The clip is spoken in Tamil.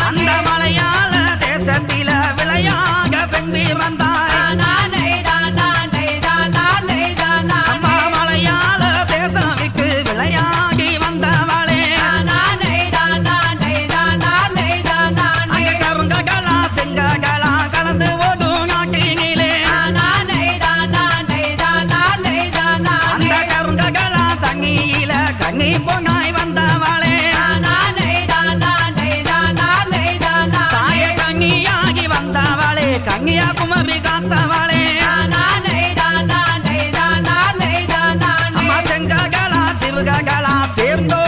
அந்த மலையாள தேசத்தில விளையாக பெண் வந்தாய் அம்மா மலையாள தேசமிக்கு விளையாகி வந்தவளே அங்க கருங்ககளா செங்ககளா கலந்து ஓடும் நாட்டினிலே அந்த கருங்ககளா தண்ணியில கண்ணி பொண்ணாய் வந்தவளே தாய கண்ணியாகி வந்தவளே கண்ணியா குமரி காத்தவளே அம்மா செங்ககளா சிறுககளா சேர்ந்தோ